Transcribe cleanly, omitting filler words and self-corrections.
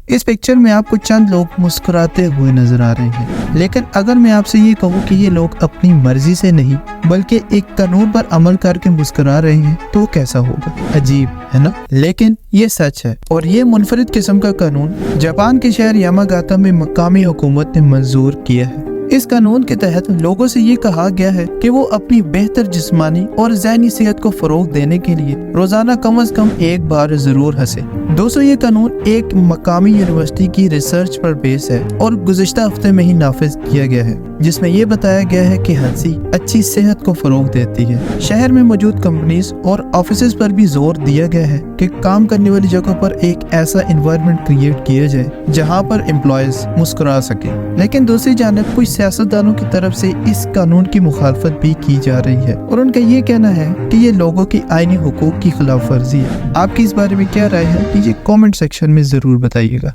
इस पिक्चर में आपको चंद लोग मुस्कुराते हुए नजर आ रहे हैं, लेकिन अगर मैं आपसे ये कहूँ कि ये लोग अपनी मर्जी से नहीं बल्कि एक कानून पर अमल करके मुस्कुरा रहे हैं तो कैसा होगा? अजीब है ना? लेकिन ये सच है, और ये मुनफरिद किस्म का कानून जापान के शहर यामागाता में मकामी हुकूमत ने मंजूर किया है। इस कानून के तहत लोगों से ये कहा गया है कि वो अपनी बेहतर जिस्मानी और ज़हनी सेहत को फरोग देने के लिए रोजाना कम से कम एक बार जरूर हंसे। दोस्तों, ये कानून एक मकामी यूनिवर्सिटी की रिसर्च पर बेस है और गुज़िश्ता हफ्ते में ही नाफिज किया गया है, जिसमें ये बताया गया है कि हंसी अच्छी सेहत को फरोग देती है। शहर में मौजूद कंपनीज और ऑफिस पर भी जोर दिया गया है कि काम करने वाली जगह पर एक ऐसा एनवायरनमेंट क्रिएट किया जाए जहाँ पर एम्प्लॉयज मुस्कुरा सके। लेकिन दूसरी जानब कुछ सियासतदानों की तरफ से इस कानून की मुखालफत भी की जा रही है और उनका ये कहना है कि ये लोगों की आईनी हुकूक की खिलाफ वर्जी है। आपकी इस बारे में क्या राय है? नीचे कमेंट सेक्शन में जरूर बताइएगा।